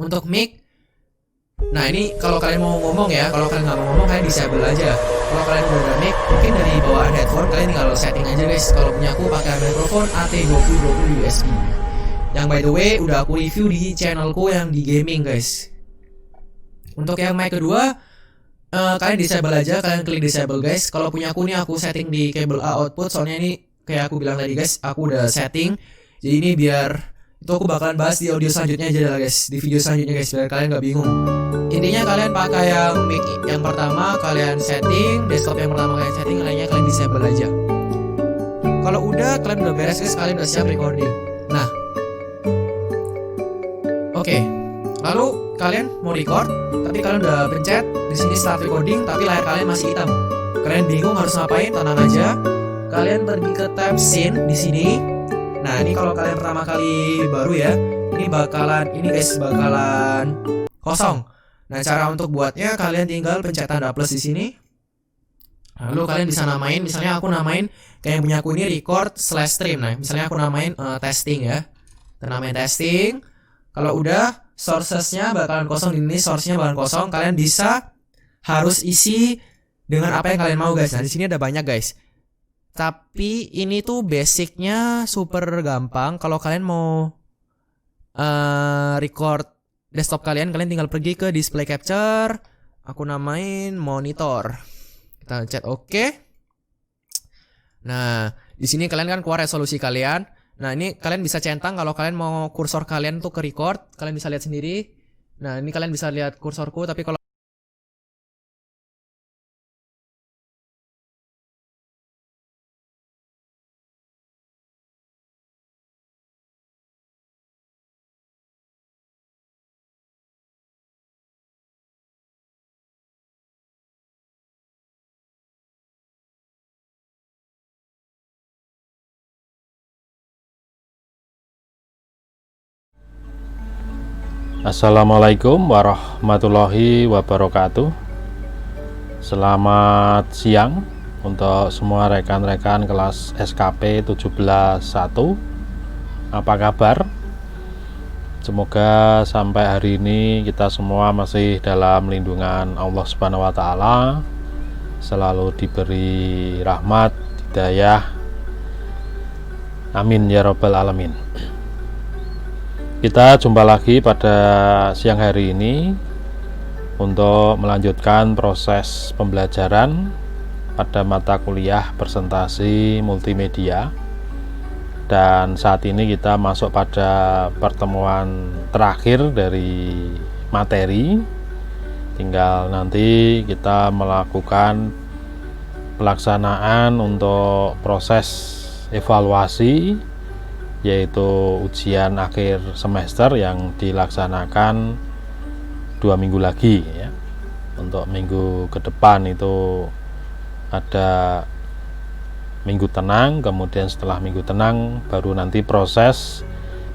Untuk mic, nah ini kalau kalian mau ngomong ya, kalau kalian nggak mau ngomong kalian disable aja. Kalau kalian udah ada mic, mungkin dari bawaan headphone kalian tinggal setting aja guys. Kalau punya aku pakai mikrofon AT2020 USB. Yang by the way udah aku review di channelku yang di gaming guys. Untuk yang mic kedua, kalian disable aja, kalian klik disable guys. Kalau punya aku nih aku setting di kabel A output, soalnya ini kayak aku bilang tadi guys, aku udah setting. Jadi ini biar itu aku bakalan bahas di audio selanjutnya aja lah guys, di video selanjutnya guys, biar kalian nggak bingung. Intinya kalian pakai yang mic yang pertama kalian setting, desktop yang pertama kalian setting, lainnya kalian disable aja. Kalau udah kalian udah beres guys, kalian udah siap recording. Nah, oke. Lalu kalian mau record, tapi kalian udah pencet di sini start recording, tapi layar kalian masih hitam. Kalian bingung harus ngapain? Tenang aja. Kalian pergi ke tab scene di sini. Nah, ini kalau kalian pertama kali baru ya, ini bakalan kosong. Nah, cara untuk buatnya kalian tinggal pencet tanda plus di sini. Lalu kalian bisa namain, misalnya aku namain kayak yang punya aku ini record/stream. Nah, misalnya aku namain testing ya. Namain testing. Kalau udah sources-nya bakalan kosong, ini source-nya bakalan kosong. Kalian bisa harus isi dengan apa yang kalian mau guys. Nah, di sini ada banyak guys. Tapi ini tuh basicnya super gampang. Kalau kalian mau record desktop kalian tinggal pergi ke display capture. Aku namain monitor. Kita chat oke. Nah, di sini kalian kan keluar resolusi kalian. Nah, ini kalian bisa centang kalau kalian mau kursor kalian tuh ke record, kalian bisa lihat sendiri. Nah, ini kalian bisa lihat kursorku, tapi kalau Assalamualaikum warahmatullahi wabarakatuh. Selamat siang untuk semua rekan-rekan kelas SKP 17.1. Apa kabar? Semoga sampai hari ini kita semua masih dalam lindungan Allah Subhanahu wa taala, selalu diberi rahmat, hidayah. Amin ya rabbal alamin. Kita jumpa lagi pada siang hari ini untuk melanjutkan proses pembelajaran pada mata kuliah presentasi multimedia. Dan saat ini kita masuk pada pertemuan terakhir dari materi. Tinggal nanti kita melakukan pelaksanaan untuk proses evaluasi, yaitu ujian akhir semester yang dilaksanakan 2 minggu lagi ya. Untuk minggu ke depan itu ada minggu tenang, kemudian setelah minggu tenang baru nanti proses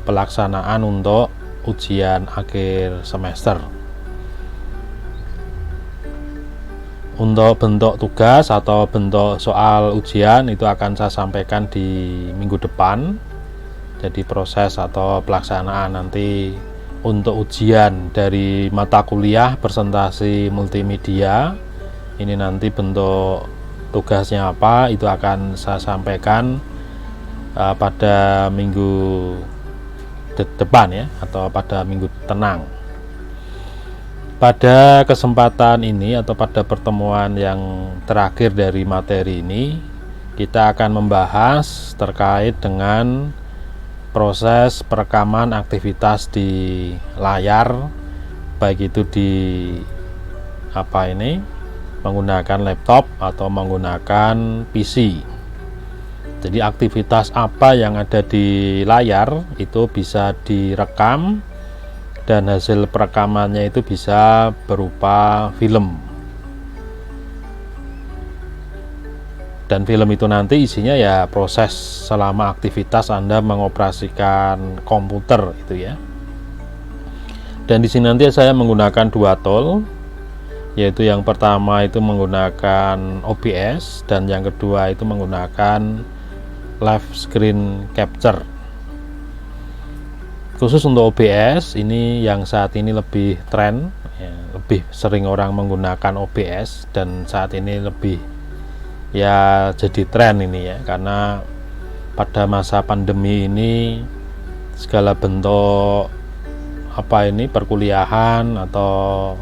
pelaksanaan untuk ujian akhir semester. Untuk bentuk tugas atau bentuk soal ujian itu akan saya sampaikan di minggu depan. Jadi proses atau pelaksanaan nanti untuk ujian dari mata kuliah presentasi multimedia ini nanti bentuk tugasnya apa itu akan saya sampaikan pada minggu depan ya, atau pada minggu tenang. Pada kesempatan ini atau pada pertemuan yang terakhir dari materi ini, kita akan membahas terkait dengan proses perekaman aktivitas di layar, baik itu di menggunakan laptop atau menggunakan PC. Jadi aktivitas apa yang ada di layar itu bisa direkam, dan hasil perekamannya itu bisa berupa film. Dan film itu nanti isinya ya proses selama aktivitas Anda mengoperasikan komputer itu ya. Dan di sini nanti saya menggunakan 2 tool, yaitu yang pertama itu menggunakan OBS dan yang kedua itu menggunakan live screen capture. Khusus untuk OBS ini yang saat ini lebih tren ya, lebih sering orang menggunakan OBS, dan saat ini lebih ya jadi tren ini ya, karena pada masa pandemi ini segala bentuk perkuliahan atau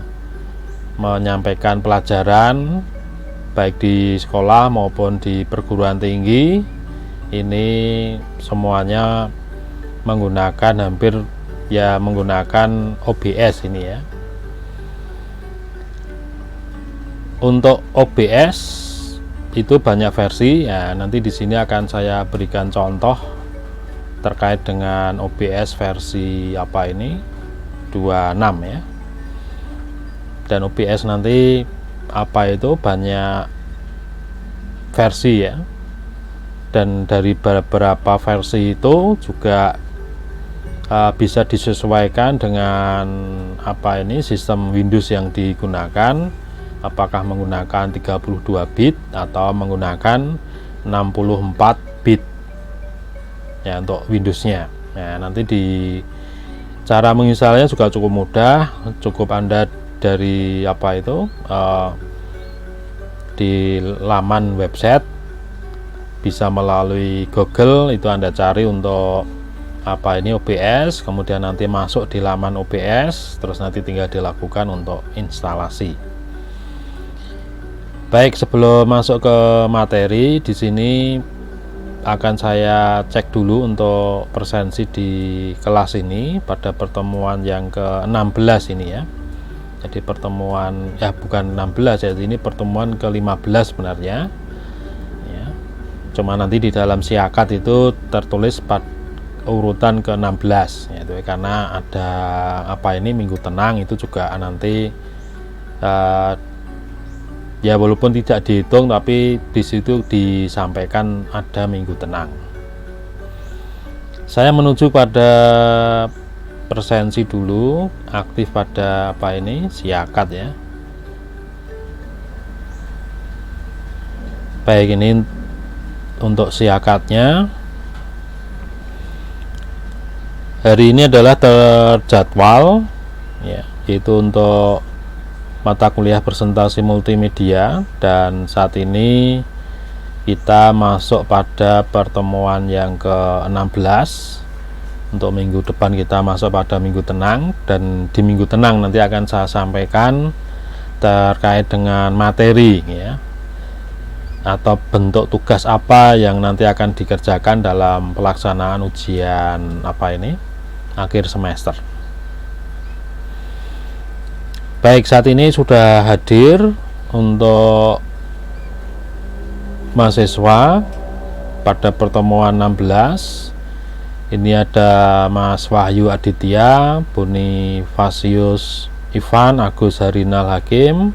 menyampaikan pelajaran baik di sekolah maupun di perguruan tinggi ini semuanya menggunakan OBS ini ya. Untuk OBS itu banyak versi ya, nanti di sini akan saya berikan contoh terkait dengan OBS versi 26 ya. Dan OBS nanti banyak versi ya, dan dari beberapa versi itu juga bisa disesuaikan dengan sistem Windows yang digunakan, apakah menggunakan 32 bit atau menggunakan 64 bit ya untuk Windowsnya. Nah, nanti di cara menginstalnya juga cukup mudah, cukup Anda dari di laman website, bisa melalui Google itu Anda cari untuk OBS, kemudian nanti masuk di laman OBS, terus nanti tinggal dilakukan untuk instalasi. Baik, sebelum masuk ke materi, di sini akan saya cek dulu untuk presensi di kelas ini pada pertemuan yang ke-16 ini ya. Jadi pertemuan bukan 16 ya, ini pertemuan ke-15 sebenarnya. Ya. Cuma nanti di dalam siakat itu tertulis urutan ke-16 yaitu karena ada minggu tenang itu juga nanti ya walaupun tidak dihitung tapi di situ disampaikan ada minggu tenang. Saya menuju pada presensi dulu, aktif pada siakat ya. Baik, ini untuk siakatnya. Hari ini adalah terjadwal ya, yaitu untuk mata kuliah presentasi multimedia, dan saat ini kita masuk pada pertemuan yang ke-16. Untuk minggu depan kita masuk pada minggu tenang, dan di minggu tenang nanti akan saya sampaikan terkait dengan materi ya, atau bentuk tugas apa yang nanti akan dikerjakan dalam pelaksanaan ujian akhir semester. Baik, saat ini sudah hadir untuk mahasiswa pada pertemuan 16. Ini ada Mas Wahyu Aditya, Bonifasius Ivan, Agus Harinal Hakim,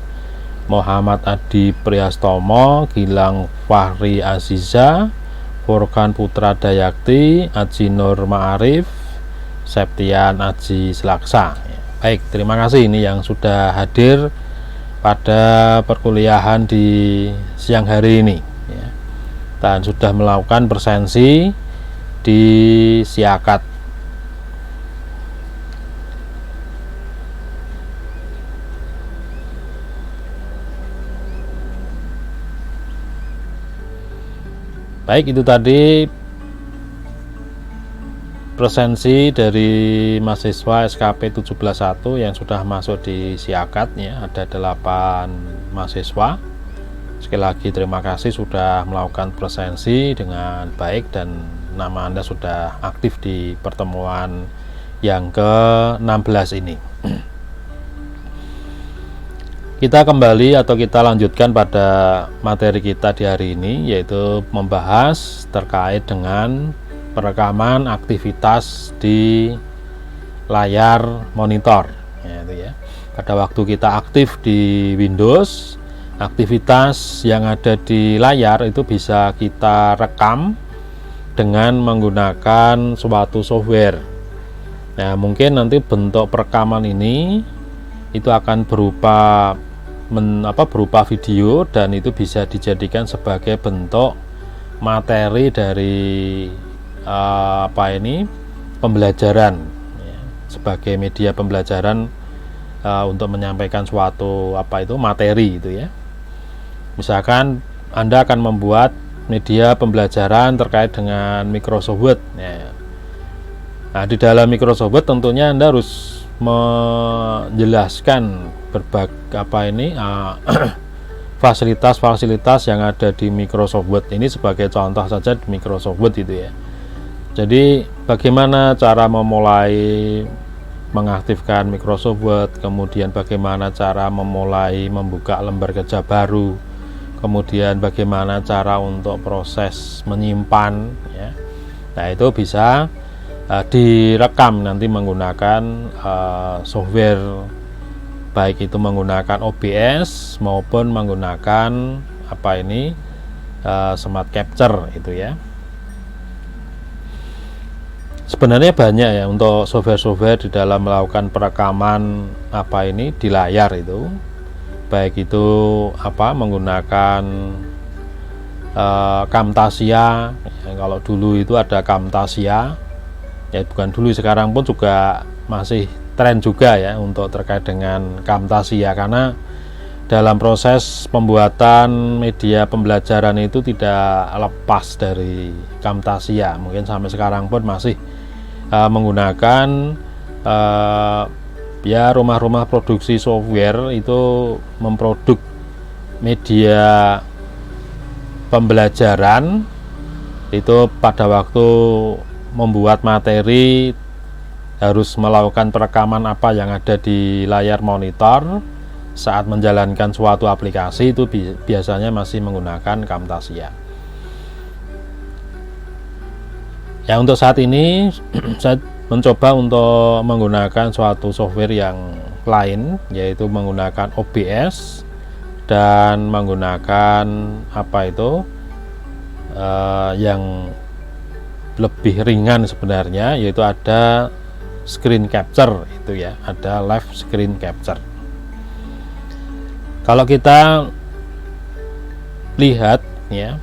Muhammad Adi Priastomo, Gilang Fahri Aziza, Furkan Putra Dayakti, Aji Nur Ma'arif, Septian Aji Selaksa. Baik, terima kasih ini yang sudah hadir pada perkuliahan di siang hari ini ya, dan sudah melakukan presensi di siakat. Baik, itu tadi presensi dari mahasiswa SKP 171 yang sudah masuk di siakat ya, ada 8 mahasiswa. Sekali lagi terima kasih sudah melakukan presensi dengan baik, dan nama Anda sudah aktif di pertemuan yang ke-16 ini. Kita kembali atau kita lanjutkan pada materi kita di hari ini, yaitu membahas terkait dengan perekaman aktivitas di layar monitor ya. Pada waktu kita aktif di Windows, aktivitas yang ada di layar itu bisa kita rekam dengan menggunakan suatu software. Nah, mungkin nanti bentuk perekaman ini itu akan berupa video, dan itu bisa dijadikan sebagai bentuk materi dari pembelajaran sebagai media pembelajaran untuk menyampaikan suatu materi itu ya. Misalkan Anda akan membuat media pembelajaran terkait dengan Microsoft Word ya. Nah, di dalam Microsoft Word tentunya Anda harus menjelaskan berbagai fasilitas-fasilitas yang ada di Microsoft Word. Ini sebagai contoh saja di Microsoft Word itu ya. Jadi bagaimana cara memulai mengaktifkan Microsoft Word, kemudian bagaimana cara memulai membuka lembar kerja baru, kemudian bagaimana cara untuk proses menyimpan ya. Nah, itu bisa direkam nanti menggunakan software, baik itu menggunakan OBS maupun menggunakan Smart Capture itu ya. Sebenarnya banyak ya untuk software-software di dalam melakukan perekaman di layar itu, baik itu menggunakan Camtasia ya. Kalau dulu itu ada Camtasia ya, bukan dulu, sekarang pun juga masih tren juga ya untuk terkait dengan Camtasia, karena dalam proses pembuatan media pembelajaran itu tidak lepas dari Camtasia. Mungkin sampai sekarang pun masih menggunakan rumah-rumah produksi software itu memproduk media pembelajaran itu pada waktu membuat materi harus melakukan perekaman apa yang ada di layar monitor saat menjalankan suatu aplikasi, itu biasanya masih menggunakan Camtasia. Ya, untuk saat ini saya mencoba untuk menggunakan suatu software yang lain, yaitu menggunakan OBS dan menggunakan yang lebih ringan sebenarnya, yaitu ada screen capture itu ya, ada live screen capture. Kalau kita lihat ya,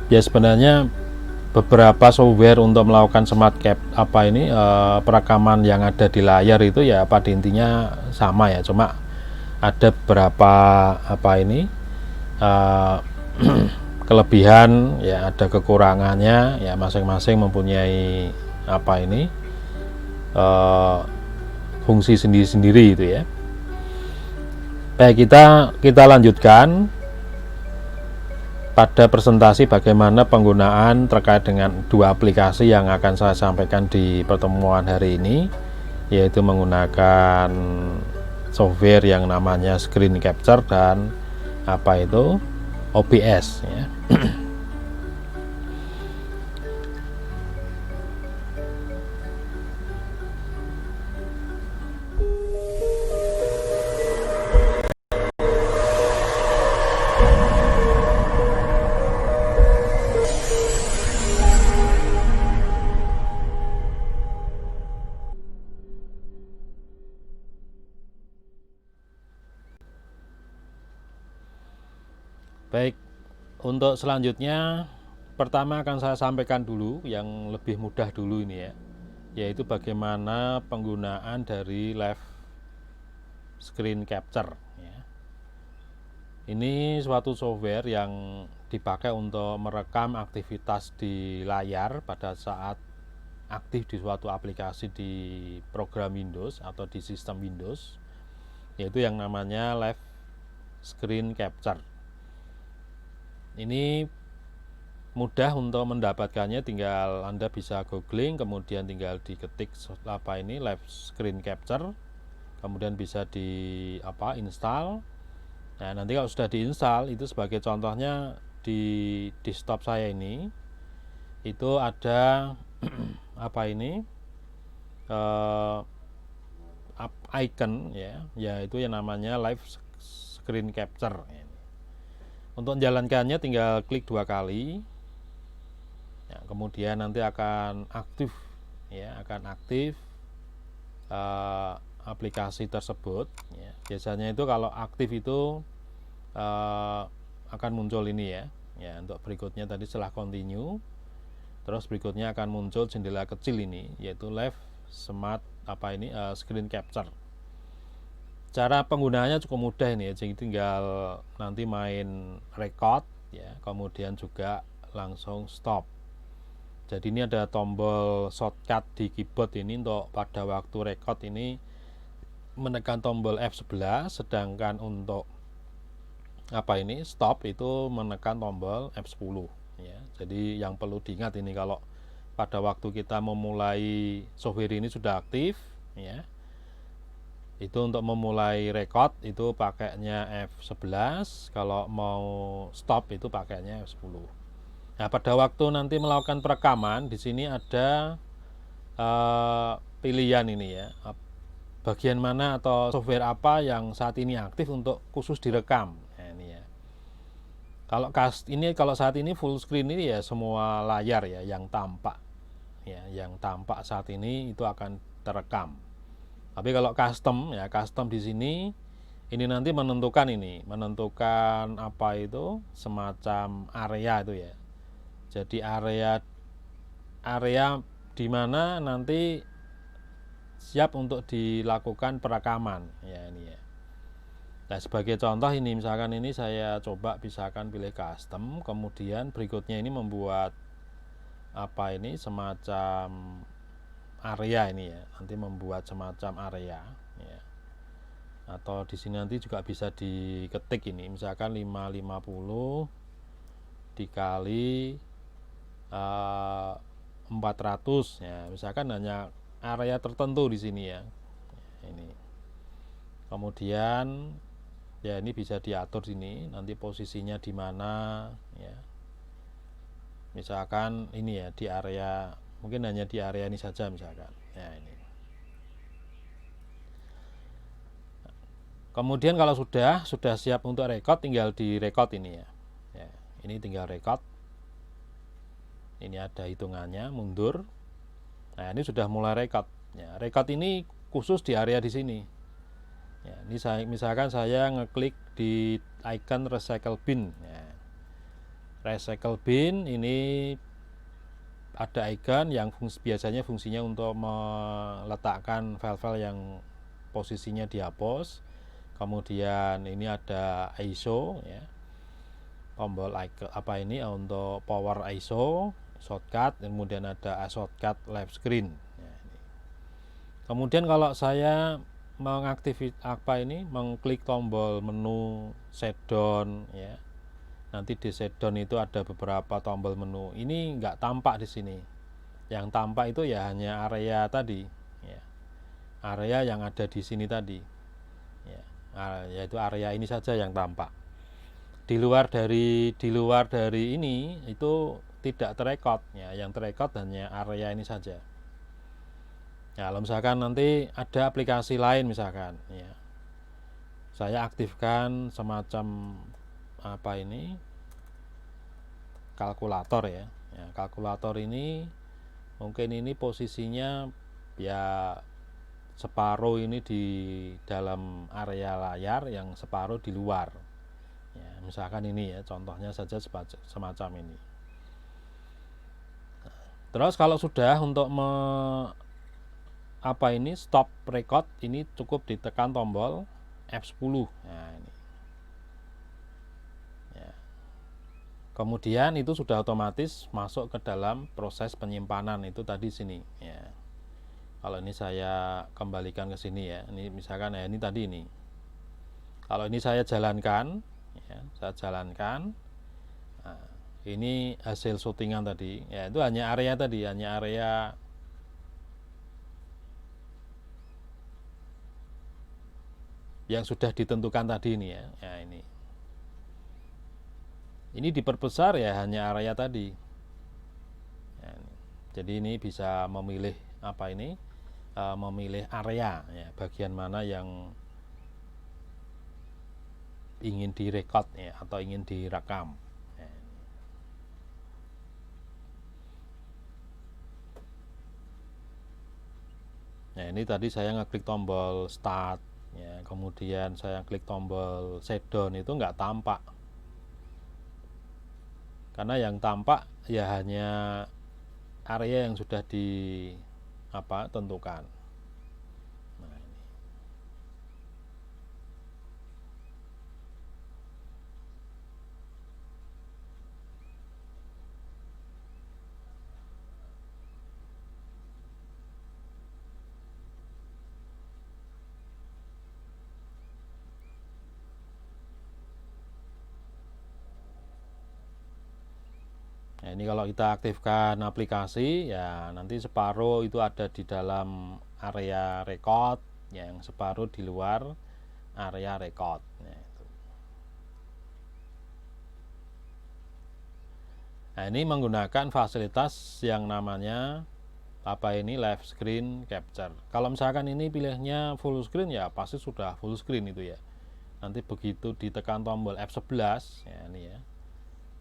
sebenarnya beberapa software untuk melakukan smart cap perekaman yang ada di layar itu ya pada intinya sama ya, cuma ada beberapa kelebihan ya, ada kekurangannya ya, masing-masing mempunyai fungsi sendiri-sendiri itu ya. Baik, kita lanjutkan pada presentasi bagaimana penggunaan terkait dengan dua aplikasi yang akan saya sampaikan di pertemuan hari ini, yaitu menggunakan software yang namanya Screen Capture dan OBS ya. Baik, untuk selanjutnya pertama akan saya sampaikan dulu yang lebih mudah dulu ini ya, yaitu bagaimana penggunaan dari live screen capture ya. Ini suatu software yang dipakai untuk merekam aktivitas di layar pada saat aktif di suatu aplikasi di program Windows atau di sistem Windows, yaitu yang namanya live screen capture. Ini mudah untuk mendapatkannya, tinggal Anda bisa googling, kemudian tinggal diketik live screen capture, kemudian bisa di install. Nah, nanti kalau sudah diinstal, itu sebagai contohnya di desktop saya ini itu ada icon ya, yaitu yang namanya live screen capture. Untuk menjalankannya tinggal klik 2 kali ya, kemudian nanti akan aktif ya, aplikasi tersebut ya. Biasanya itu kalau aktif itu akan muncul ini ya. Untuk berikutnya tadi setelah continue, terus berikutnya akan muncul jendela kecil ini, yaitu live screen capture. Cara penggunaannya cukup mudah ini ya, jadi tinggal nanti main record ya, kemudian juga langsung stop. Jadi ini ada tombol shortcut di keyboard ini untuk pada waktu record ini menekan tombol F11, sedangkan untuk stop itu menekan tombol F10 ya. Jadi yang perlu diingat ini, kalau pada waktu kita memulai software ini sudah aktif ya, itu untuk memulai record itu pakainya F11, kalau mau stop itu pakainya F10. Nah, pada waktu nanti melakukan perekaman di sini ada pilihan ini ya, bagian mana atau software apa yang saat ini aktif untuk khusus direkam. Nah, ini ya. Kalau saat ini full screen ini ya semua layar ya yang tampak. Ya, yang tampak saat ini itu akan terekam. Tapi kalau custom di sini ini nanti menentukan apa itu semacam area itu ya. Jadi area di mana nanti siap untuk dilakukan perekaman ya, ini ya. Nah, sebagai contoh ini misalkan ini saya coba misalkan pilih custom, kemudian berikutnya ini membuat semacam area ini ya, nanti membuat semacam area ya. Atau di sini nanti juga bisa diketik ini misalkan 550 dikali 400 ya, misalkan hanya area tertentu di sini ya. Ini. Kemudian ya ini bisa diatur sini nanti posisinya di mana ya. Misalkan ini ya di area, mungkin hanya di area ini saja misalkan. Ya ini. Kemudian kalau sudah siap untuk record, tinggal di record ini ya. Ya, ini tinggal record. Ini ada hitungannya mundur. Nah, ini sudah mulai record. Ya, record ini khusus di area di sini. Ya, ini misalkan saya ngeklik di icon recycle bin. Ya. Recycle bin ini ada icon yang biasanya fungsinya untuk meletakkan file-file yang posisinya dihapus. Kemudian ini ada ISO ya. Tombol icon untuk power ISO, shortcut, kemudian ada shortcut live screen ya, ini. Kemudian kalau saya mengklik tombol menu shutdown ya, nanti di shutdown itu ada beberapa tombol menu, ini nggak tampak di sini. Yang tampak itu ya hanya area tadi ya, area yang ada di sini tadi ya, yaitu area ini saja yang tampak. Di luar dari ini itu tidak terekod ya, yang terekod hanya area ini saja. Ya, kalau misalkan nanti ada aplikasi lain misalkan ya, saya aktifkan semacam kalkulator ya. Ya, kalkulator ini mungkin ini posisinya ya separuh ini di dalam area layar, yang separuh di luar ya, misalkan ini ya, contohnya saja semacam ini. Terus kalau sudah untuk stop record, ini cukup ditekan tombol F10. Nah, ini. Ya. Kemudian itu sudah otomatis masuk ke dalam proses penyimpanan itu tadi sini ya. Kalau ini saya kembalikan ke sini ya. Ini misalkan ya, ini tadi ini. Kalau ini saya jalankan ya, nah, ini hasil syutingan tadi ya, itu hanya area yang sudah ditentukan tadi ini ya. Ya, ini diperbesar ya, hanya area tadi ya, ini. Jadi ini bisa memilih memilih area ya, bagian mana yang ingin direkod ya, atau ingin direkam ya. Nah, ini tadi saya ngeklik tombol start ya, kemudian saya klik tombol shutdown, itu nggak tampak, karena yang tampak ya hanya area yang sudah tentukan. Nah, ini. Nah, ini kalau kita aktifkan aplikasi, ya nanti separuh itu ada di dalam area record, yang separuh di luar area record. Nah, ini menggunakan fasilitas yang namanya live screen capture. Kalau misalkan ini pilihnya full screen, ya pasti sudah full screen itu ya. Nanti begitu ditekan tombol F11, ya ini ya,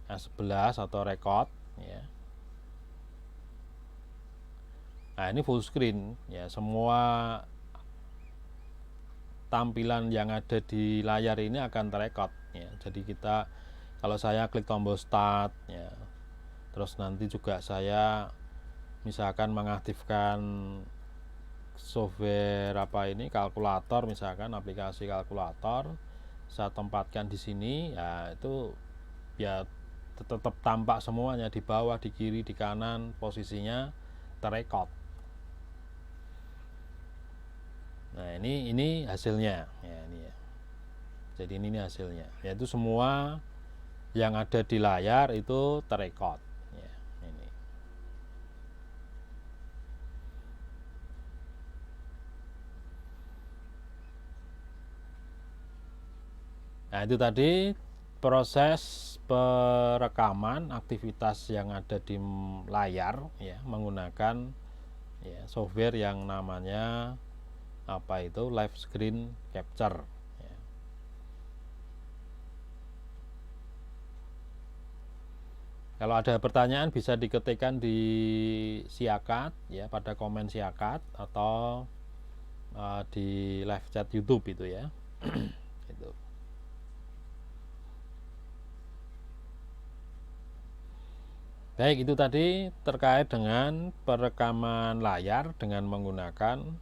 F11 atau record, ya. Nah, ini full screen ya, semua tampilan yang ada di layar ini akan terekod ya. Jadi kita, kalau saya klik tombol start ya, terus nanti juga saya misalkan mengaktifkan software kalkulator, misalkan aplikasi kalkulator, saya tempatkan di sini, ya itu ya tetap tampak semuanya, di bawah, di kiri, di kanan, posisinya terekod. Nah, ini hasilnya ya, ini ya. Jadi ini hasilnya, yaitu semua yang ada di layar itu terekod ya, ini. Nah, itu tadi proses perekaman aktivitas yang ada di layar ya, menggunakan ya software yang namanya live screen capture ya. Kalau ada pertanyaan bisa diketikkan di Siakat ya, pada komen Siakat atau di live chat YouTube itu ya. Gitu. Baik, itu tadi terkait dengan perekaman layar dengan menggunakan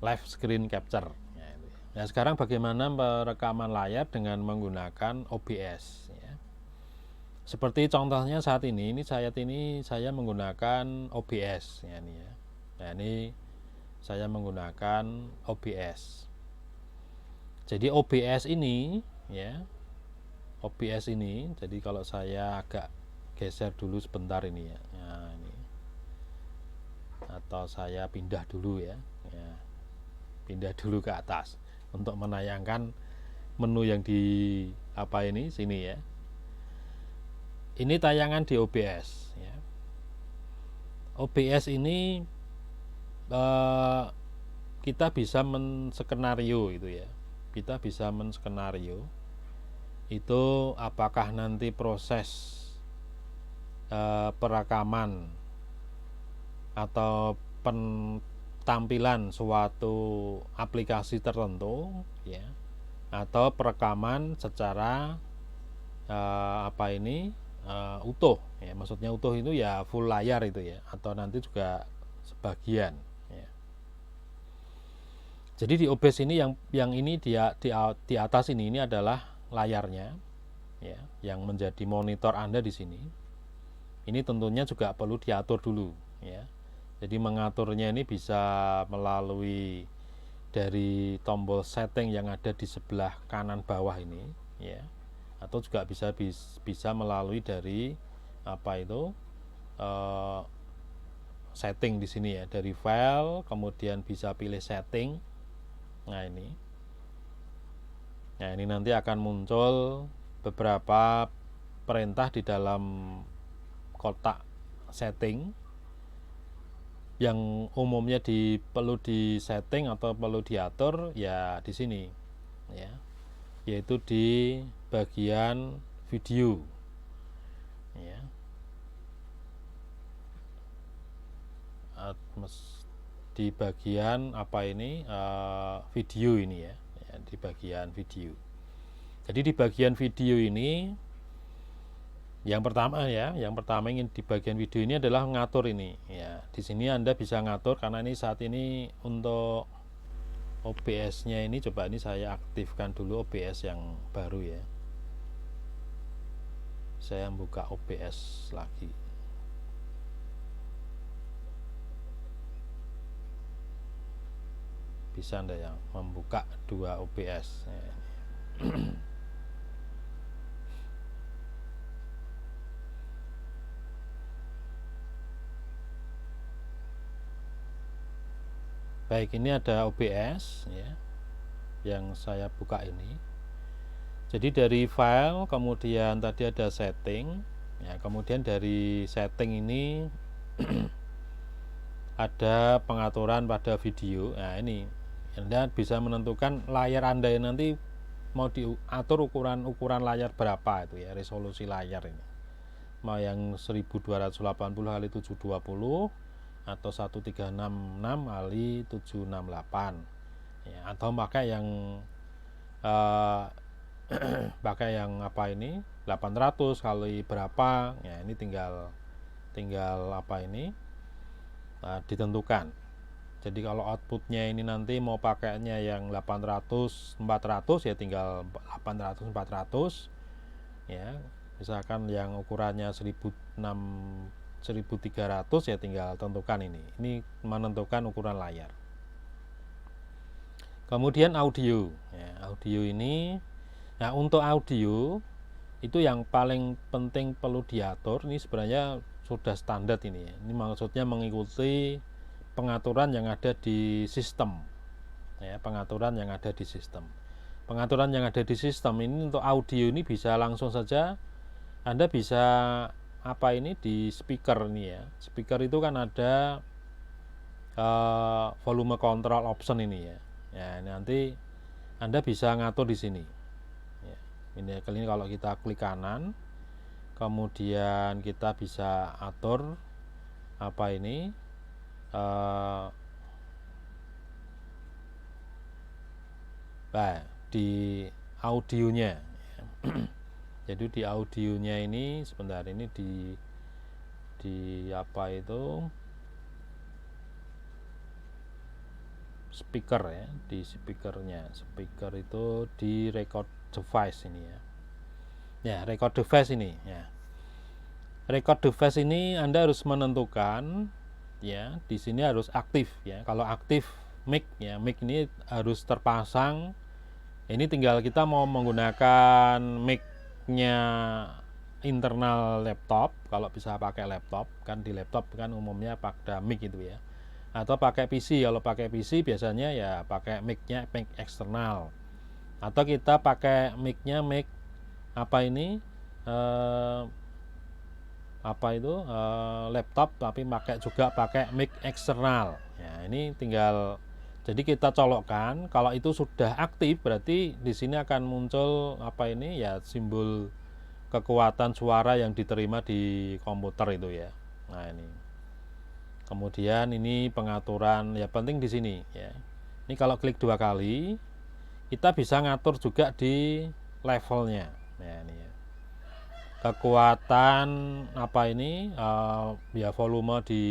live screen capture. Nah, sekarang bagaimana perekaman layar dengan menggunakan OBS ya. Seperti contohnya saat ini saya menggunakan OBS ya, ini ya. Nah, ini saya menggunakan OBS. Jadi OBS ini ya, jadi kalau saya agak geser dulu sebentar ini ya. Nah, ini. Atau saya pindah dulu ya. Pindah dulu ke atas untuk menayangkan menu yang di sini ya. Ini tayangan di OBS ya. OBS ini kita bisa menskenario itu ya. Kita bisa menskenario itu apakah nanti proses perekaman atau tampilan suatu aplikasi tertentu ya, atau perekaman secara utuh ya, maksudnya utuh itu ya full layar itu ya, atau nanti juga sebagian ya. Jadi di OBS ini yang ini di atas ini adalah layarnya ya, yang menjadi monitor Anda di sini. Ini tentunya juga perlu diatur dulu ya. Jadi mengaturnya ini bisa melalui dari tombol setting yang ada di sebelah kanan bawah ini ya, atau juga bisa melalui dari setting di sini ya, dari file kemudian bisa pilih setting. Nah, ini nanti akan muncul beberapa perintah di dalam kotak setting yang umumnya perlu di setting atau perlu diatur ya di sini ya, yaitu di bagian video ya, di bagian video ini ya, di bagian video. Jadi di bagian video ini Yang pertama ingin di bagian video ini adalah ngatur ini ya. Di sini Anda bisa ngatur karena ini saat ini untuk OBS-nya ini, coba ini saya aktifkan dulu OBS yang baru ya. Saya buka OBS lagi. Bisa Anda ya membuka dua OBS ya. Baik, ini ada OBS ya, yang saya buka ini. Jadi dari file, kemudian tadi ada setting ya, kemudian dari setting ini ada pengaturan pada video. Nah, ini Anda bisa menentukan layar Anda yang nanti mau diatur ukuran layar berapa itu ya, resolusi layar ini. Mau yang 1280 kali 720 atau 1366 kali 768 ya, atau pakai yang pakai yang apa ini 800 kali berapa ya, ini tinggal apa ini ditentukan. Jadi kalau outputnya ini nanti mau pakainya yang 800 400 ya tinggal 800 400 ya, misalkan yang ukurannya 1300 ya tinggal tentukan ini menentukan ukuran layar. Kemudian audio ya, audio ini, nah untuk audio itu yang paling penting perlu diatur, ini sebenarnya sudah standar ini ya. Ini maksudnya mengikuti pengaturan yang ada di sistem ya, pengaturan yang ada di sistem ini untuk audio ini bisa langsung saja Anda bisa apa ini di speaker ini ya. Speaker itu kan ada volume control option ini ya. Ya, nanti Anda bisa ngatur di sini. Ya, ini kalau kita klik kanan, kemudian kita bisa atur apa ini di audionya. Jadi di audionya ini sebentar, ini di apa itu speaker ya, di speakernya. Speaker itu di record device ini ya. Ya, record device ini ya. Record device ini Anda harus menentukan ya, di sini harus aktif ya. Kalau aktif mic ya, mic ini harus terpasang. Ini tinggal kita mau menggunakan mic-nya internal laptop, kalau bisa pakai laptop, kan di laptop kan umumnya pakai mic itu ya. Atau pakai PC, kalau pakai PC biasanya ya pakai mic-nya mic eksternal. Atau kita pakai mic-nya mic apa ini laptop tapi juga pakai mic eksternal. Ya, ini tinggal jadi kita colokkan, kalau itu sudah aktif berarti di sini akan muncul apa ini ya, simbol kekuatan suara yang diterima di komputer itu ya. Nah, ini. Kemudian ini pengaturan ya, penting di sini ya. Ini kalau klik 2 kali kita bisa ngatur juga di levelnya. Ya, ini ya. Kekuatan apa ini ya, volume di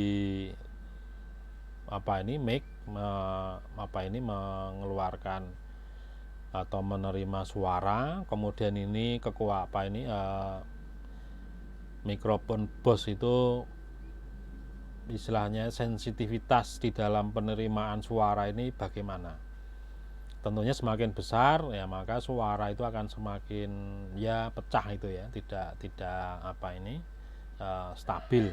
apa ini mic mengeluarkan atau menerima suara. Kemudian ini apa ini mikrofon Bose itu istilahnya sensitivitas di dalam penerimaan suara ini bagaimana. Tentunya semakin besar ya maka suara itu akan semakin ya pecah itu ya, tidak apa ini stabil.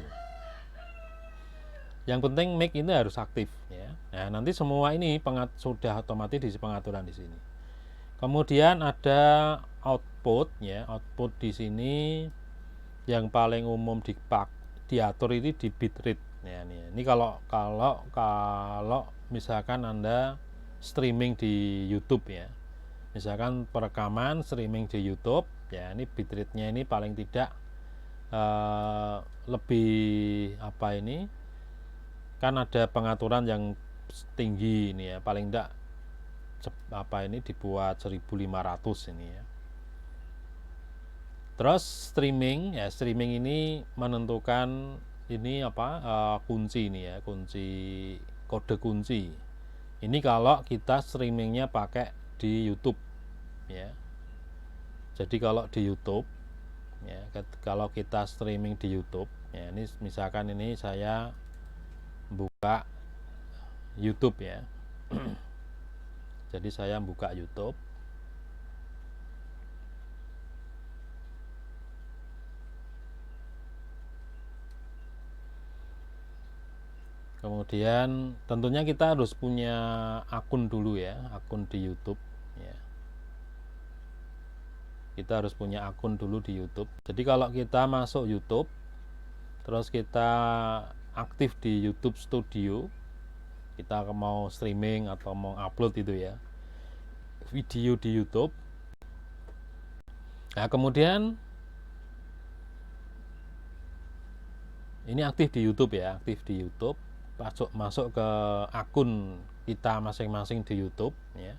Yang penting mic ini harus aktif ya. Nah, nanti semua ini sudah otomatis di pengaturan di sini. Kemudian ada output ya. Output di sini yang paling umum diatur ini di bitrate ya. Ini kalau misalkan Anda streaming di YouTube ya. Misalkan perekaman streaming di YouTube ya, ini bitrate-nya ini paling tidak lebih apa ini, kan ada pengaturan yang tinggi ini ya, paling tidak apa ini dibuat 1500 ini ya. Terus streaming ya, streaming ini menentukan ini apa, kunci ini ya, kunci, kode kunci. Ini kalau kita streamingnya pakai di YouTube ya. Jadi kalau di YouTube ya, kalau kita streaming di YouTube ya, ini misalkan ini saya buka YouTube ya. Jadi saya buka YouTube. Kemudian tentunya kita harus punya akun dulu ya, akun di YouTube ya. Kita harus punya akun dulu di YouTube. Jadi kalau kita masuk YouTube, terus kita aktif di YouTube Studio, kita mau streaming atau mau upload itu ya, video di YouTube. Nah kemudian ini aktif di YouTube ya, aktif di YouTube. Masuk ke akun kita masing-masing di YouTube ya.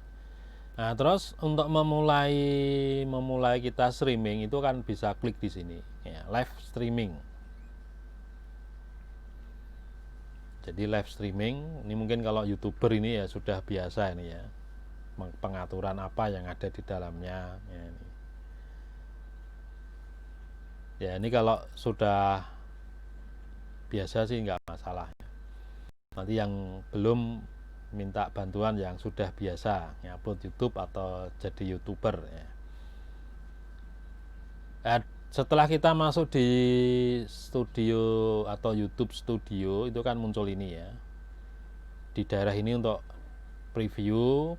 Nah, terus untuk memulai kita streaming itu kan bisa klik di sini ya, live streaming. Jadi live streaming ini mungkin kalau YouTuber ini ya sudah biasa ini ya, pengaturan apa yang ada di dalamnya ya, ini. Ya ini kalau sudah biasa sih nggak masalah. Nanti yang belum minta bantuan yang sudah biasa ngupload YouTube atau jadi YouTuber ya. Setelah kita masuk di studio atau YouTube Studio itu kan muncul ini ya. Di daerah ini untuk preview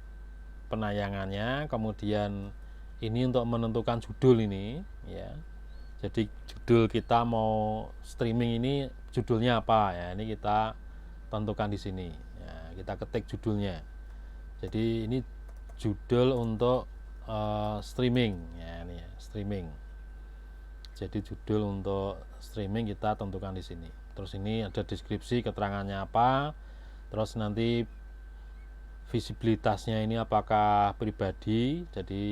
penayangannya, kemudian ini untuk menentukan judul ini ya. Jadi judul kita mau streaming ini judulnya apa ya, ini kita tentukan di sini ya, kita ketik judulnya. Jadi ini judul untuk streaming ya, ini ya, streaming. Jadi judul untuk streaming kita tentukan di sini. Terus ini ada deskripsi, keterangannya apa, terus nanti visibilitasnya ini apakah pribadi, jadi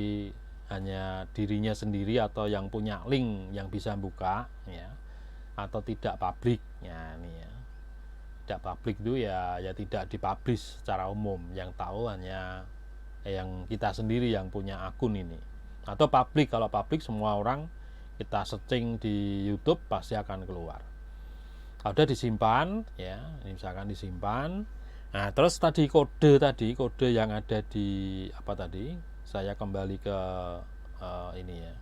hanya dirinya sendiri atau yang punya link yang bisa buka ya, atau tidak publik ya, ini ya. Tidak publik itu ya tidak dipublish secara umum, yang tahu hanya yang kita sendiri yang punya akun ini. Atau publik, kalau publik semua orang kita searching di YouTube pasti akan keluar. Kalau udah disimpan ya, ini misalkan disimpan. Nah terus tadi kode yang ada di apa tadi, saya kembali ke ini ya,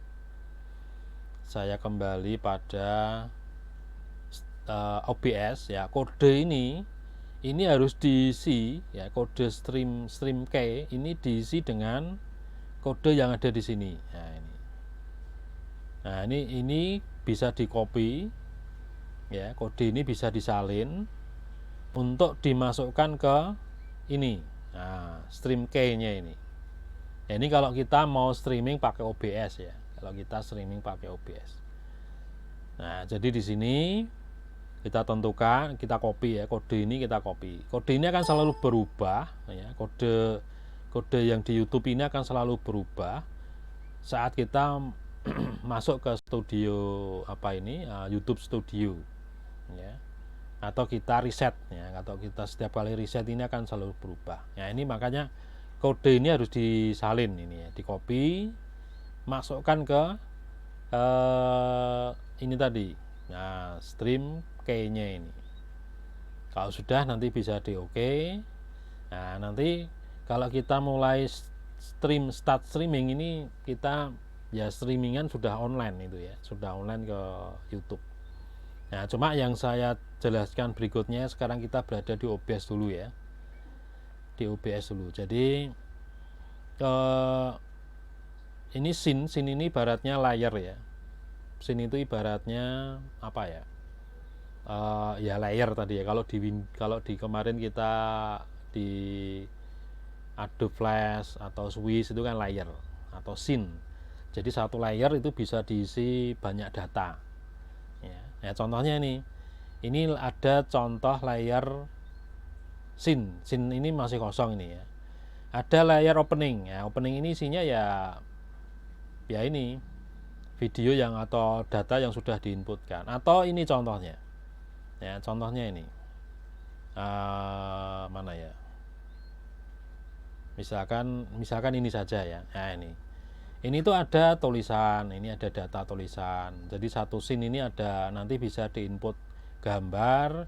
saya kembali pada OBS ya. Kode ini harus diisi ya, kode stream key ini diisi dengan kode yang ada di sini. Nah ini bisa di copy ya, kode ini bisa disalin untuk dimasukkan ke ini. Nah stream key nya ini ya, ini kalau kita mau streaming pakai OBS ya, kalau kita streaming pakai OBS. Nah jadi di sini kita tentukan, kita copy ya, kode ini kita copy. Kode ini akan selalu berubah ya, kode yang di YouTube ini akan selalu berubah saat kita masuk ke studio apa ini, YouTube Studio ya, atau kita reset ya, atau kita setiap kali reset ini akan selalu berubah ya. Ini makanya kode ini harus disalin ini ya, di copy, masukkan ke ini tadi. Nah stream key-nya ini kalau sudah nanti bisa di OK. Nah nanti kalau kita mulai start streaming ini, kita ya streamingan sudah online itu ya, sudah online ke YouTube. Nah cuma yang saya jelaskan berikutnya, sekarang kita berada di OBS dulu ya, di OBS dulu. Jadi ini scene ini ibaratnya layar ya. Scene itu ibaratnya apa ya? Ya layer tadi ya. Kalau di kemarin kita di Adobe Flash atau Swiss itu kan layer atau scene. Jadi satu layer itu bisa diisi banyak data. Ya contohnya ini ada contoh layer scene. Scene ini masih kosong ini ya. Ada layer opening. Ya, opening ini isinya ya ini video yang atau data yang sudah diinputkan. Atau ini contohnya, ya contohnya ini mana ya, misalkan ini saja ya. Nah, ini tuh ada tulisan, ini ada data tulisan. Jadi satu scene ini ada, nanti bisa diinput gambar,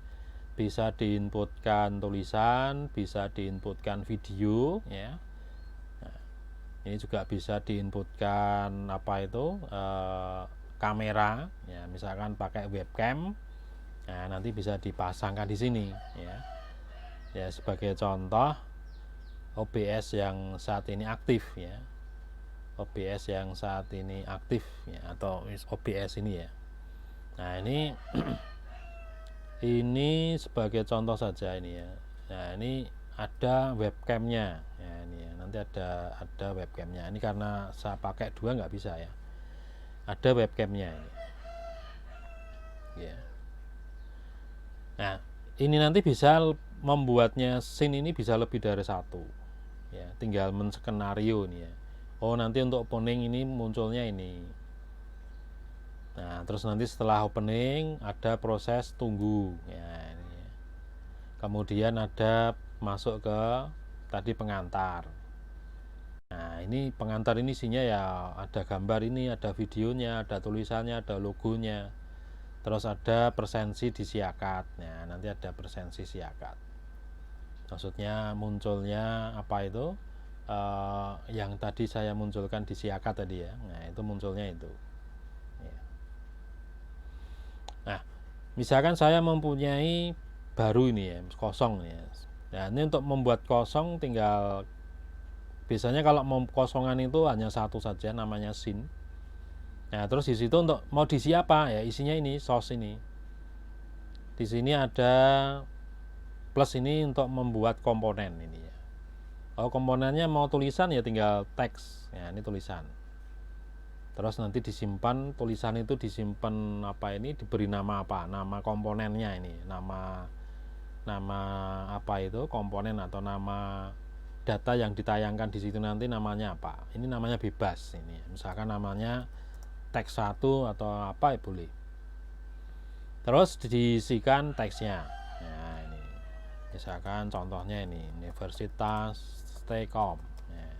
bisa diinputkan tulisan, bisa diinputkan video ya. Nah, ini juga bisa diinputkan apa itu kamera ya, misalkan pakai webcam. Nah, nanti bisa dipasangkan di sini ya. Ya, sebagai contoh OBS yang saat ini aktif ya. OBS yang saat ini aktif ya, atau OBS ini ya. Nah, ini ini sebagai contoh saja ini ya. Nah, ini ada webcamnya ya, ini ya. Nanti ada webcamnya. Ini karena saya pakai dua nggak bisa ya. Ada webcamnya ini. Ya. Nah, ini nanti bisa membuatnya scene ini bisa lebih dari satu. Ya, tinggal menskenario nih ya. Oh, nanti untuk opening ini munculnya ini. Nah, terus nanti setelah opening ada proses tunggu ya, ini. Kemudian ada masuk ke tadi pengantar. Nah, ini pengantar ini isinya ya ada gambar ini, ada videonya, ada tulisannya, ada logonya. Terus ada presensi di siakat. Nah, nanti ada presensi siakat. Maksudnya munculnya apa itu? Yang tadi saya munculkan di siakat tadi ya. Nah, itu munculnya itu. Ya. Nah, misalkan saya mempunyai baru ini ya, kosong ya. Nah, ini untuk membuat kosong tinggal, biasanya kalau mau kosongan itu hanya satu saja, namanya scene. Nah, terus di situ untuk mau diisi apa ya, isinya ini source ini. Di sini ada plus ini untuk membuat komponen ini ya. Oh, komponennya mau tulisan ya tinggal teks ya, ini tulisan. Terus nanti disimpan, tulisan itu disimpan apa ini, diberi nama apa, nama komponennya ini, nama apa itu komponen atau nama data yang ditayangkan di situ nanti namanya apa. Ini namanya bebas ini, misalkan namanya teks 1 atau apa ya boleh. Terus diisikan teksnya. Nah, ini misalkan contohnya ini Universitas Telkom ya.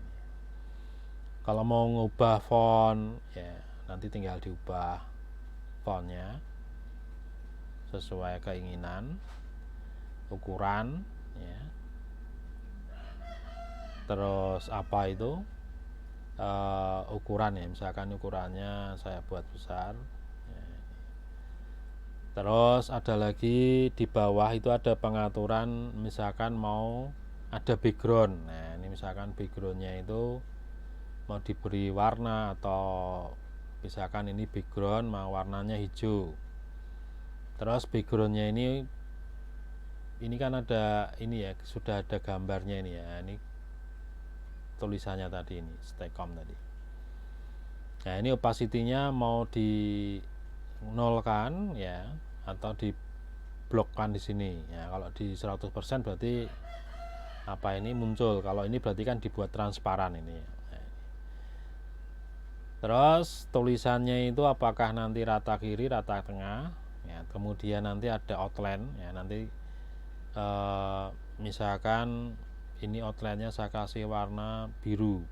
Kalau mau ngubah font ya nanti tinggal diubah fontnya sesuai keinginan, ukuran ya. Terus apa itu ukuran ya, misalkan ukurannya saya buat besar ya. Terus ada lagi di bawah itu ada pengaturan, misalkan mau ada background. Nah, ini misalkan backgroundnya itu mau diberi warna, atau misalkan ini background mau warnanya hijau. Terus backgroundnya ini kan ada ini ya, sudah ada gambarnya ini ya. Ini tulisannya tadi ini Stekom tadi. Nah, ini opacity-nya mau di nolkan ya, atau diblokkan di sini ya. Kalau di 100% berarti apa ini muncul, kalau ini berarti kan dibuat transparan ini ya. Nah, terus tulisannya itu apakah nanti rata kiri, rata tengah ya. Kemudian nanti ada outline ya, nanti misalkan ini outline-nya saya kasih warna biru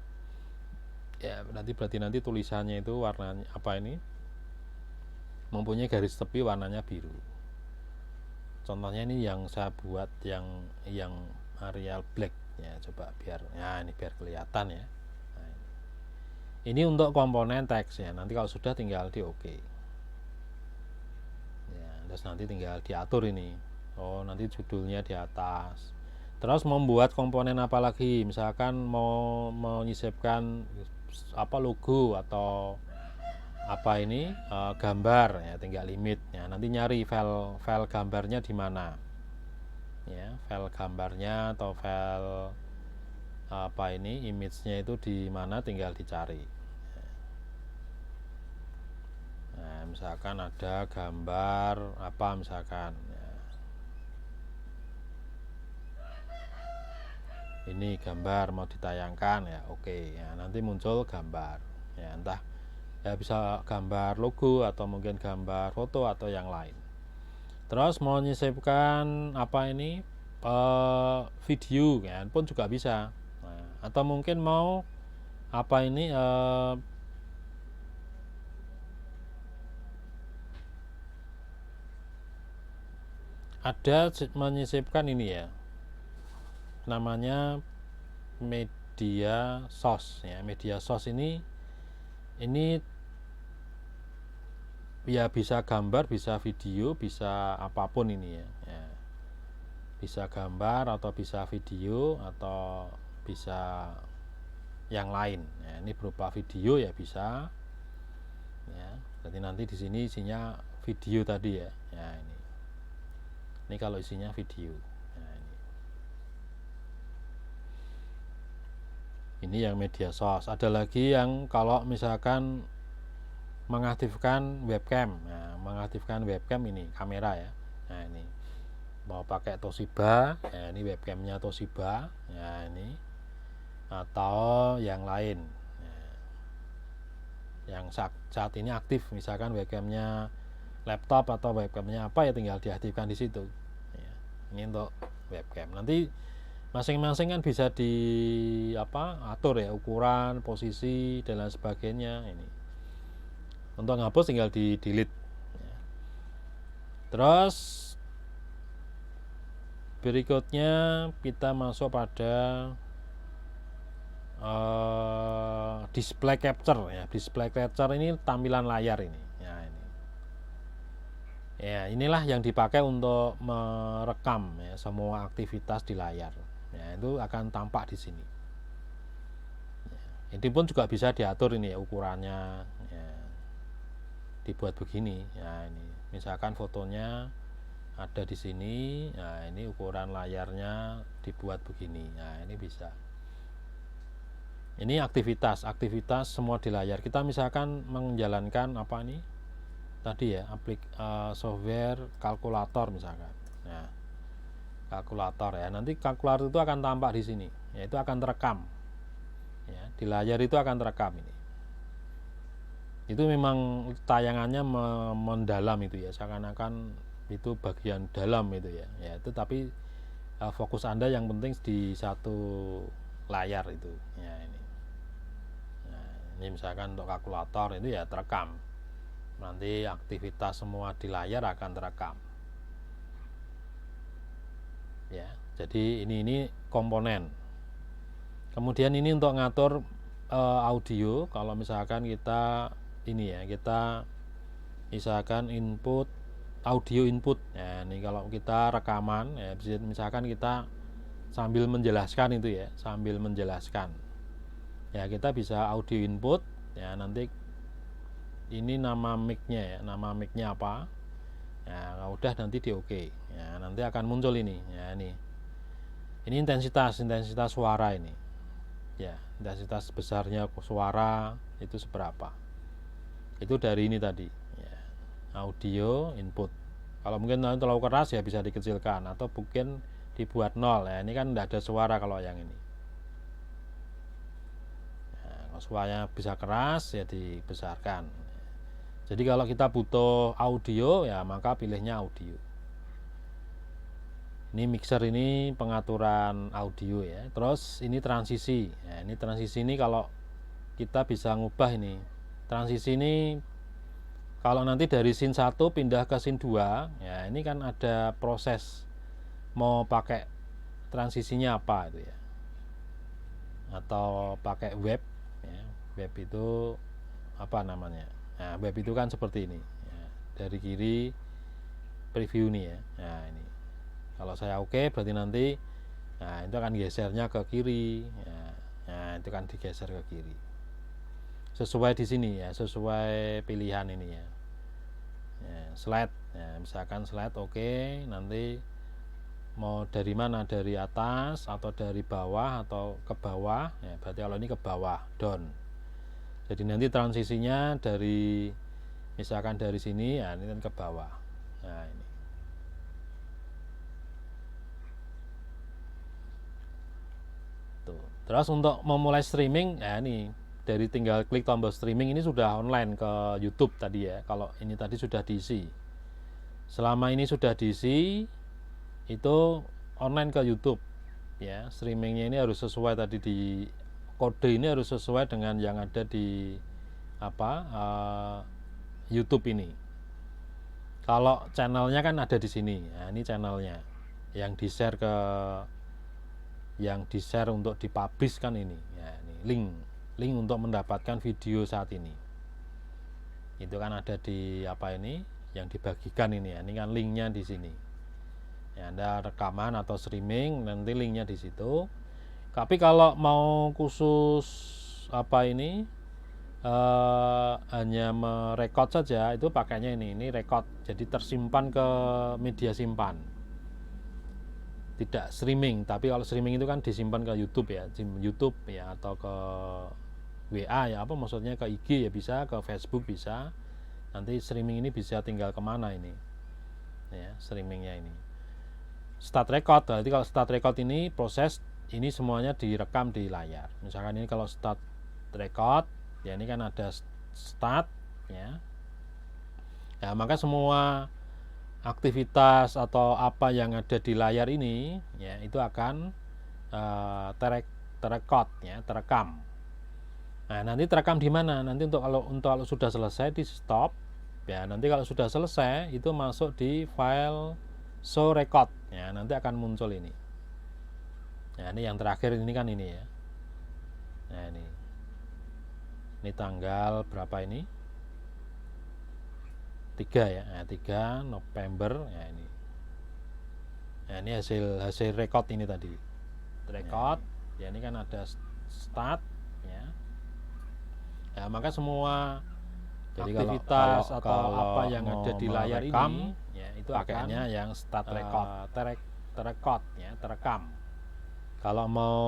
ya, berarti nanti tulisannya itu warnanya apa ini, mempunyai garis tepi warnanya biru. Contohnya ini yang saya buat yang Arial Black ya, coba biar ya, ini biar kelihatan ya. Nah, ini untuk komponen teks ya, nanti kalau sudah tinggal di OK ya, terus nanti tinggal diatur ini. Oh, nanti judulnya di atas. Terus membuat komponen apa lagi, misalkan mau menyisipkan apa logo atau apa ini gambar ya, tinggal limit ya, nanti nyari file gambarnya di mana ya, file gambarnya atau file apa ini image-nya itu di mana, tinggal dicari. Nah, misalkan ada gambar apa misalkan ya. Ini gambar mau ditayangkan ya, oke ya, nanti muncul gambar ya, entah ya bisa gambar logo atau mungkin gambar foto atau yang lain. Terus mau menyisipkan apa ini video kan pun juga bisa. Nah, atau mungkin mau apa ini ada menyisipkan ini ya, namanya media source ya. Media source ini ya bisa gambar, bisa video, bisa apapun ini ya. Bisa gambar atau bisa video atau bisa yang lain ya. Ini berupa video ya bisa ya. Jadi nanti di sini isinya video tadi ya. Ya ini kalau isinya video. Nah, ini yang media source. Ada lagi yang kalau misalkan mengaktifkan webcam. Nah, mengaktifkan webcam ini kamera ya. Nah, ini mau pakai Toshiba, ya ini webcamnya Toshiba, ya ini atau yang lain, ya, yang saat ini aktif, misalkan webcamnya laptop atau webcamnya apa ya tinggal diaktifkan di situ. Ya, ini untuk webcam. Nanti masing-masing kan bisa atur ya ukuran, posisi dan lain sebagainya. Ini untuk ngapus tinggal di delete. Ya. Terus berikutnya kita masuk pada display capture ya. Display capture ini tampilan layar ini. Ya ini. Ya inilah yang dipakai untuk merekam ya, semua aktivitas di layar. Ya itu akan tampak di sini. Ya, ini pun juga bisa diatur ini ya ukurannya. Ya, dibuat begini. Ya ini. Misalkan fotonya ada di sini, nah ini ukuran layarnya dibuat begini, nah ini bisa. Ini aktivitas semua di layar. Kita misalkan menjalankan apa ini tadi ya, software kalkulator misalkan. Nah, kalkulator ya, nanti kalkulator itu akan tampak di sini, yaitu akan terekam. Ya, di layar itu akan terekam ini. Itu memang tayangannya mendalam itu ya, seakan-akan itu bagian dalam itu ya, itu tapi fokus Anda yang penting di satu layar itu ya ini. Nah, ini misalkan untuk kalkulator itu ya terekam, nanti aktivitas semua di layar akan terekam ya. Jadi ini komponen. Kemudian ini untuk ngatur audio. Kalau misalkan kita ini ya, kita misalkan input audio input ya, ini kalau kita rekaman ya, misalkan kita sambil menjelaskan itu ya, sambil menjelaskan ya, kita bisa audio input ya. Nanti ini nama mic-nya ya, nama mic-nya apa ya, kalau udah nanti di oke ya, nanti akan muncul ini ya. Ini intensitas suara ini ya, intensitas besarnya suara itu seberapa, itu dari ini tadi ya, audio input. Kalau mungkin terlalu keras ya bisa dikecilkan atau mungkin dibuat 0 ya. Ini kan tidak ada suara kalau yang ini. Nah, kalau suaranya bisa keras ya dibesarkan. Jadi kalau kita butuh audio ya maka pilihnya audio. Ini mixer, ini pengaturan audio ya. Terus ini transisi. Ya, ini transisi ini kalau kita bisa ngubah ini. Transisi ini kalau nanti dari scene 1 pindah ke scene 2 ya, ini kan ada proses mau pakai transisinya apa itu ya, atau pakai web ya. Web itu apa namanya, nah web itu kan seperti ini ya. Dari kiri preview nih ya. Nah ini kalau saya oke berarti nanti nah itu akan gesernya ke kiri ya. Nah itu kan digeser ke kiri sesuai di sini ya, sesuai pilihan ini ya. Slide ya, misalkan slide oke, nanti mau dari mana, dari atas atau dari bawah atau ke bawah ya, berarti kalau ini ke bawah down. Jadi nanti transisinya dari misalkan dari sini ya, ini kan ke bawah. Nah ini tuh. Terus untuk memulai streaming ya, ini dari tinggal klik tombol streaming ini sudah online ke YouTube tadi ya. Kalau ini tadi sudah diisi. Selama ini sudah diisi, itu online ke YouTube ya. Streamingnya ini harus sesuai tadi di kode ini harus sesuai dengan yang ada di YouTube ini. Kalau channelnya kan ada di sini. Nah, ini channelnya yang di-share untuk dipublish kan ini. Ya, ini link untuk mendapatkan video saat ini. Itu kan ada di yang dibagikan ini ya. Ini kan linknya di sini. Ya, Anda rekaman atau streaming, nanti linknya di situ. Tapi kalau mau khusus hanya merekod saja, itu pakainya ini record, jadi tersimpan ke media simpan, tidak streaming. Tapi kalau streaming itu kan disimpan ke YouTube ya, atau ke WA ya, maksudnya ke IG ya bisa, ke Facebook bisa. Nanti streaming ini bisa tinggal kemana ini ya, streamingnya ini start record. Berarti kalau start record ini proses ini semuanya direkam di layar. Misalkan ini kalau start record ya, ini kan ada start ya. Ya, maka semua aktivitas atau apa yang ada di layar ini ya, itu akan terekod ya, terekam. Nah, nanti terekam di mana? Nanti kalau sudah selesai di stop ya. Nanti kalau sudah selesai itu masuk di file show record ya, nanti akan muncul ini. Nah, ini yang terakhir ini kan ini ya. Nah, ini tanggal berapa ini? 3 ya. Nah, 3 November ya ini. Nah, ini hasil record ini tadi. Record ya, ini kan ada start ya. Ya, maka semua jadi aktivitas atau apa yang ada di layar ini ya, itu pakainya yang start record, terekod ya, terekam. Kalau mau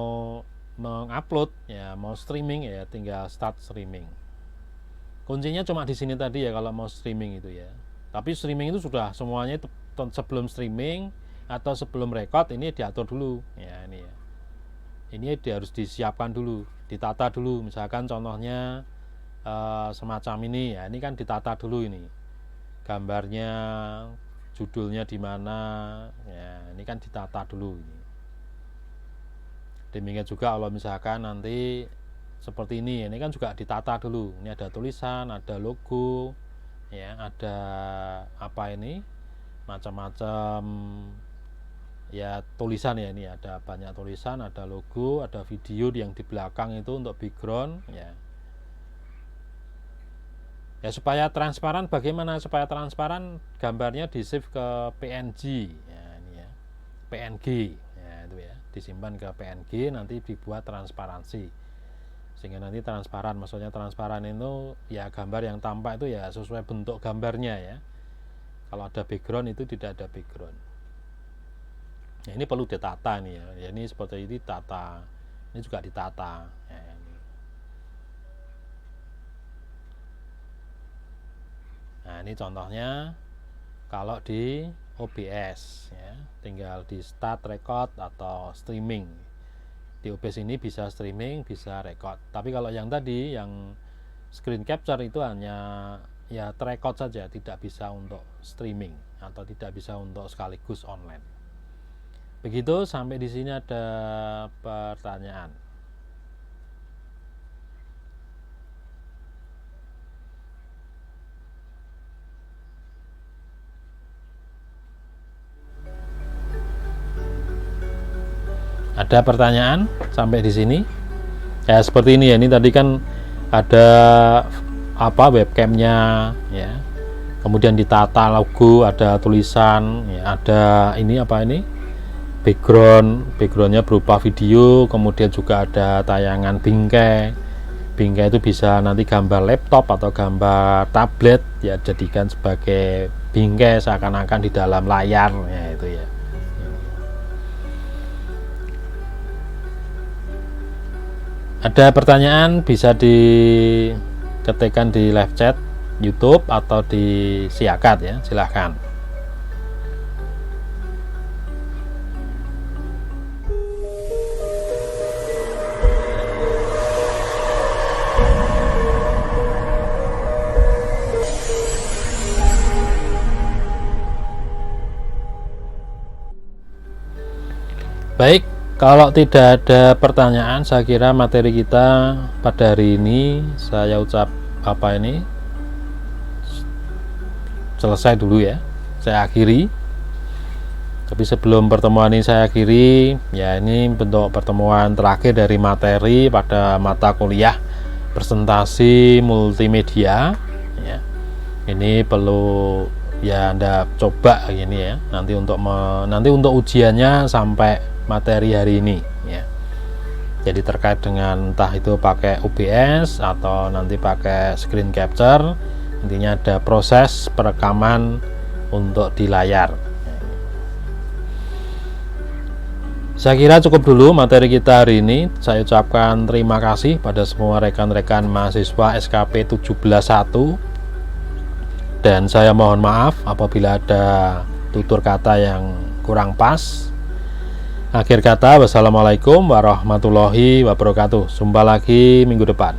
mengupload ya, mau streaming ya, tinggal start streaming. Kuncinya cuma di sini tadi ya, kalau mau streaming itu ya. Tapi streaming itu sudah semuanya sebelum streaming atau sebelum record ini diatur dulu ya, ini ya. Ini harus disiapkan dulu, ditata dulu. Misalkan contohnya semacam ini ya, ini kan ditata dulu, ini gambarnya, judulnya di mana ya, ini kan ditata dulu ini. Demikian juga kalau misalkan nanti seperti ini kan juga ditata dulu. Ini ada tulisan, ada logo ya, ada macam-macam ya tulisan ya, ini ada banyak tulisan, ada logo, ada video yang di belakang itu untuk background ya. Ya, supaya transparan, bagaimana supaya transparan? Gambarnya di save ke PNG ya, ini ya, PNG ya, itu ya, disimpan ke PNG, nanti dibuat transparansi sehingga nanti transparan. Maksudnya transparan itu ya, gambar yang tampak itu ya sesuai bentuk gambarnya ya. Kalau ada background itu tidak ada background. Ya, ini perlu ditata nih ya. Ini seperti ini ditata, ini juga ditata ya, ini. Nah, ini contohnya kalau di OBS ya, tinggal di start record atau streaming. Di OBS ini bisa streaming, bisa record. Tapi kalau yang tadi yang screen capture itu hanya ya record saja, tidak bisa untuk streaming atau tidak bisa untuk sekaligus online. Begitu, sampai di sini ada pertanyaan. Ada pertanyaan sampai di sini? Ya, seperti ini ya. Ini tadi kan ada webcamnya ya. Kemudian ditata logo, ada tulisan, ya, ada ini backgroundnya berupa video, kemudian juga ada tayangan bingkai. Bingkai itu bisa nanti gambar laptop atau gambar tablet ya, jadikan sebagai bingkai seakan-akan di dalam layar ya, itu ya. Ada pertanyaan bisa diketikkan di live chat YouTube atau di siakat ya, silahkan. Baik, kalau tidak ada pertanyaan, saya kira materi kita pada hari ini saya selesai dulu ya. Saya akhiri. Tapi sebelum pertemuan ini saya akhiri, ya ini bentuk pertemuan terakhir dari materi pada mata kuliah presentasi multimedia. Ya. Ini perlu ya Anda coba ini ya. Nanti untuk ujiannya sampai materi hari ini ya. Jadi terkait dengan entah itu pakai OBS atau nanti pakai screen capture, intinya ada proses perekaman untuk di layar. Saya kira cukup dulu materi kita hari ini. Saya ucapkan terima kasih pada semua rekan-rekan mahasiswa SKP 171, dan saya mohon maaf apabila ada tutur kata yang kurang pas. Akhir kata, wassalamualaikum warahmatullahi wabarakatuh. Jumpa lagi minggu depan.